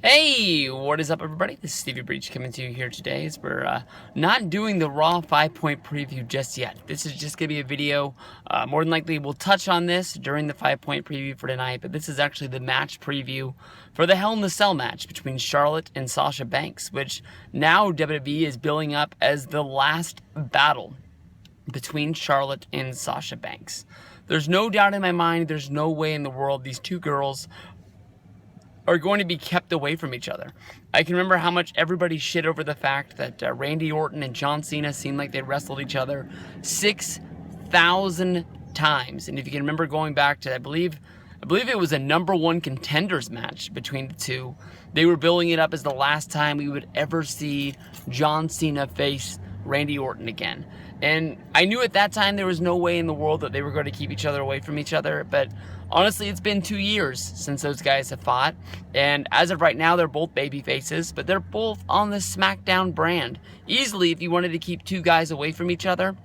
Hey, what is up, everybody? This is Stevie Breach coming to you here today as we're not doing the Raw 5-point preview just yet. This is just going to be a video. More than likely, we'll touch on this during the 5-point preview for tonight, but this is actually the match preview for the Hell in the Cell match between Charlotte and Sasha Banks, which now WWE is billing up as the last battle between Charlotte and Sasha Banks. There's no doubt in my mind, there's no way in the world these two girls are going to be kept away from each other. I can remember how much everybody shit over the fact that Randy Orton and John Cena seemed like they wrestled each other 6,000 times. And if you can remember going back to, I believe it was a #1 contenders match between the two. They were building it up as the last time we would ever see John Cena face Randy Orton again. And I knew at that time there was no way in the world that they were going to keep each other away from each other, but honestly, it's been 2 years since those guys have fought, and as of right now, they're both baby faces, but they're both on the SmackDown brand. Easily, if you wanted to keep two guys away from each other,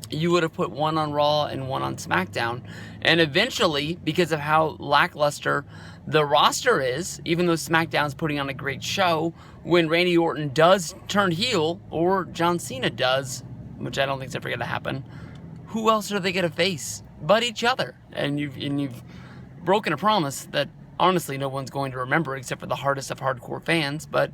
you would have put one on Raw and one on SmackDown. And eventually, because of how lackluster the roster is, even though SmackDown's putting on a great show, when Randy Orton does turn heel, or John Cena does, which I don't think is ever going to happen, who else are they going to face but each other? And you've broken a promise that honestly no one's going to remember except for the hardest of hardcore fans, but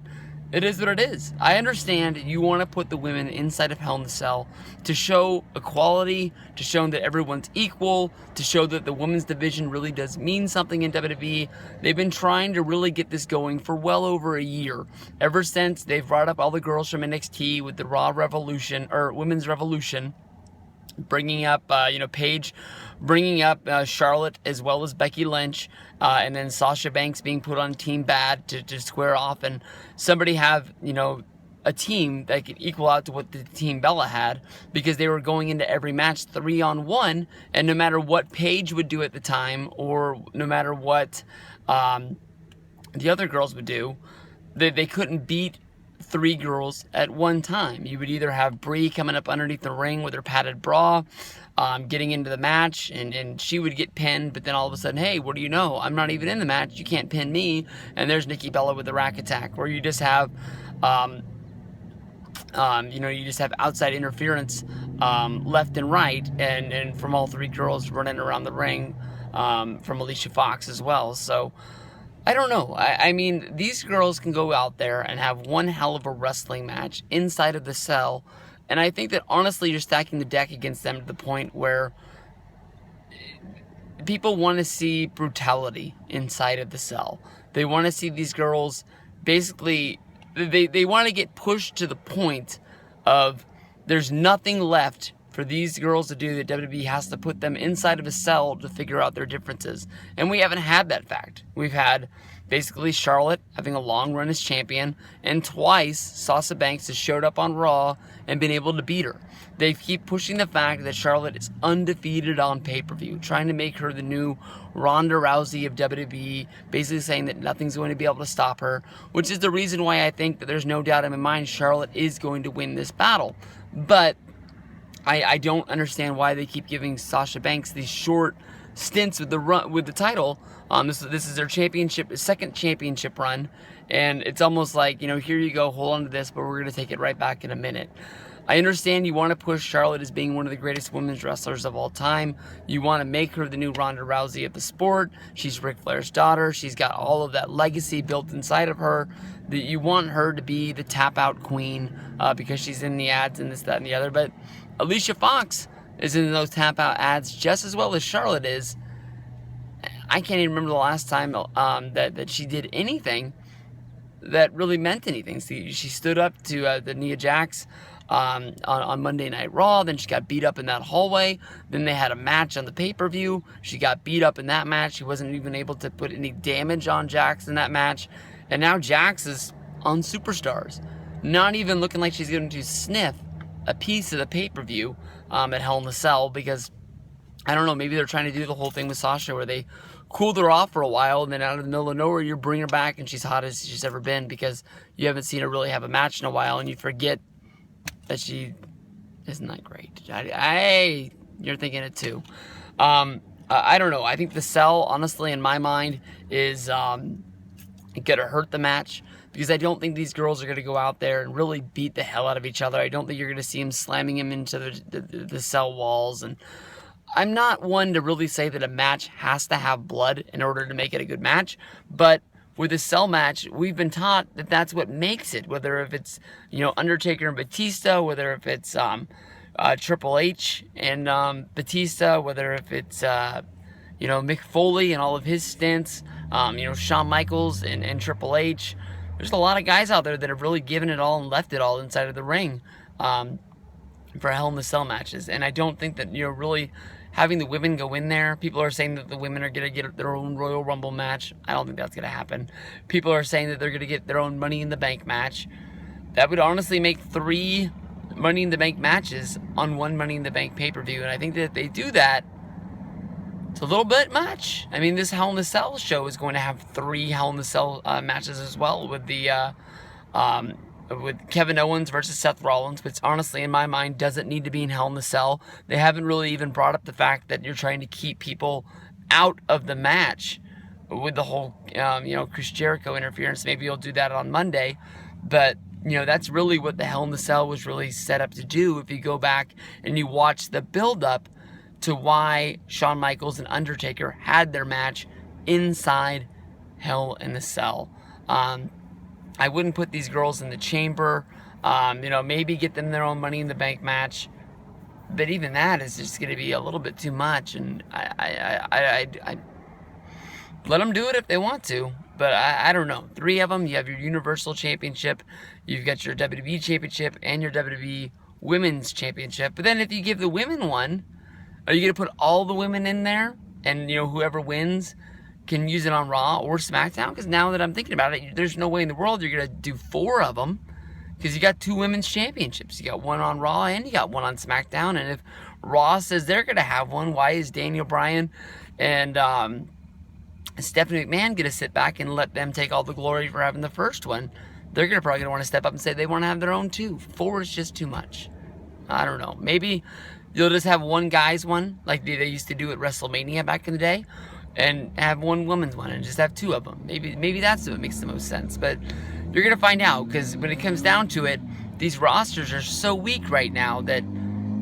it is what it is. I understand you want to put the women inside of Hell in the Cell to show equality, to show that everyone's equal, to show that the women's division really does mean something in WWE. They've been trying to really get this going for well over a year. Ever since they've brought up all the girls from NXT with the Raw Revolution, or Women's Revolution, bringing up, Paige, bringing up Charlotte as well as Becky Lynch, and then Sasha Banks being put on Team Bad to square off, and somebody have, a team that could equal out to what the Team Bella had, because they were going into every match 3-on-1, and no matter what Paige would do at the time, or no matter what the other girls would do, they couldn't beat 3 girls at one time. You would either have Brie coming up underneath the ring with her padded bra, getting into the match, and she would get pinned, but then all of a sudden, hey, what do you know? I'm not even in the match. You can't pin me. And there's Nikki Bella with the rack attack. Or you just have, you just have outside interference left and right, and from all 3 girls running around the ring, from Alicia Fox as well. So I don't know. I mean, these girls can go out there and have one hell of a wrestling match inside of the cell. And I think that, honestly, you're stacking the deck against them to the point where people want to see brutality inside of the cell. They want to see these girls, basically, they want to get pushed to the point of there's nothing left for these girls to do, that WWE has to put them inside of a cell to figure out their differences. And we haven't had that fact. We've had basically Charlotte having a long run as champion, and twice Sasha Banks has showed up on Raw and been able to beat her. They keep pushing the fact that Charlotte is undefeated on pay-per-view, trying to make her the new Ronda Rousey of WWE, basically saying that nothing's going to be able to stop her, which is the reason why I think that there's no doubt in my mind Charlotte is going to win this battle. But I don't understand why they keep giving Sasha Banks these short stints with the title. This is their second championship run, and it's almost like, here you go, hold on to this, but we're going to take it right back in a minute. I understand you want to push Charlotte as being one of the greatest women's wrestlers of all time. You want to make her the new Ronda Rousey of the sport. She's Ric Flair's daughter. She's got all of that legacy built inside of her. That you want her to be the tap-out queen because she's in the ads and this, that, and the other. But Alicia Fox is in those tap-out ads just as well as Charlotte is. I can't even remember the last time that she did anything that really meant anything. She stood up to the Nia Jax on Monday Night Raw. Then she got beat up in that hallway. Then they had a match on the pay-per-view. She got beat up in that match. She wasn't even able to put any damage on Jax in that match. And now Jax is on Superstars, not even looking like she's going to sniff a piece of the pay-per-view at Hell in the Cell, because I don't know, maybe they're trying to do the whole thing with Sasha where they cooled her off for a while, and then out of the middle of nowhere you bring her back and she's hot as she's ever been, because you haven't seen her really have a match in a while, and you forget that she isn't that great. You're thinking it too. I don't know. I think the Cell, honestly, in my mind, is It could have hurt the match, because I don't think these girls are going to go out there and really beat the hell out of each other. I don't think you're going to see them slamming him into the cell walls. And I'm not one to really say that a match has to have blood in order to make it a good match, but with a cell match, we've been taught that that's what makes it. Whether if it's, Undertaker and Batista, whether if it's Triple H and Batista, whether if it's Mick Foley and all of his stints, Shawn Michaels and Triple H. There's a lot of guys out there that have really given it all and left it all inside of the ring for Hell in the Cell matches. And I don't think that, really having the women go in there, people are saying that the women are going to get their own Royal Rumble match. I don't think that's going to happen. People are saying that they're going to get their own Money in the Bank match. That would honestly make 3 Money in the Bank matches on one Money in the Bank pay-per-view. And I think that if they do that, it's a little bit much. I mean, this Hell in the Cell show is going to have 3 Hell in the Cell matches as well, with with Kevin Owens versus Seth Rollins, which honestly, in my mind, doesn't need to be in Hell in the Cell. They haven't really even brought up the fact that you're trying to keep people out of the match with the whole, Chris Jericho interference. Maybe you'll do that on Monday, but that's really what the Hell in the Cell was really set up to do. If you go back and you watch the build-up to why Shawn Michaels and Undertaker had their match inside Hell in the Cell. I wouldn't put these girls in the chamber. Maybe get them their own Money in the Bank match, but even that is just going to be a little bit too much. And I let them do it if they want to, but I don't know. 3 of them. You have your Universal Championship, you've got your WWE Championship, and your WWE Women's Championship. But then if you give the women one, are you going to put all the women in there, and whoever wins can use it on Raw or SmackDown? Because now that I'm thinking about it, there's no way in the world you're going to do 4 of them, because you got 2 women's championships. You got one on Raw and you got one on SmackDown. And if Raw says they're going to have one, why is Daniel Bryan and Stephanie McMahon going to sit back and let them take all the glory for having the first one? They're probably going to want to step up and say they want to have their own too. 4 is just too much. I don't know. Maybe you'll just have one guy's one, like they used to do at WrestleMania back in the day, and have one woman's one and just have 2 of them. Maybe that's what makes the most sense. But you're going to find out, because when it comes down to it, these rosters are so weak right now that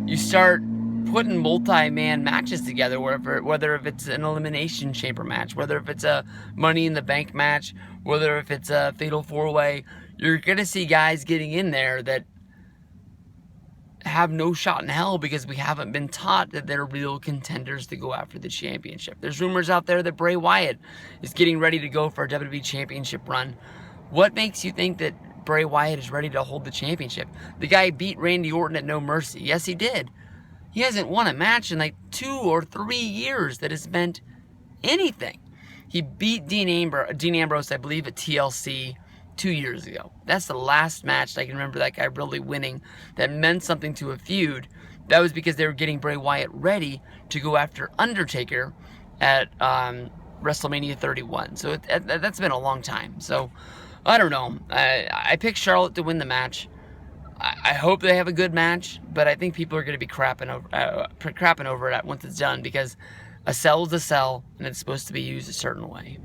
you start putting multi-man matches together, whether if it's an Elimination Chamber match, whether if it's a Money in the Bank match, whether if it's a Fatal 4-Way, you're going to see guys getting in there that have no shot in hell, because we haven't been taught that they're real contenders to go after the championship. There's rumors out there that Bray Wyatt is getting ready to go for a WWE championship run. What makes you think that Bray Wyatt is ready to hold the championship? The guy beat Randy Orton at No Mercy. Yes, he did. He hasn't won a match in like 2 or 3 years that has meant anything. He beat Dean Ambrose, I believe, at TLC 2 years ago. That's the last match I can remember that guy really winning that meant something to a feud. That was because they were getting Bray Wyatt ready to go after Undertaker at WrestleMania 31. So that's been a long time. So I don't know. I picked Charlotte to win the match. I hope they have a good match, but I think people are going to be crapping over it once it's done, because a cell is a cell and it's supposed to be used a certain way.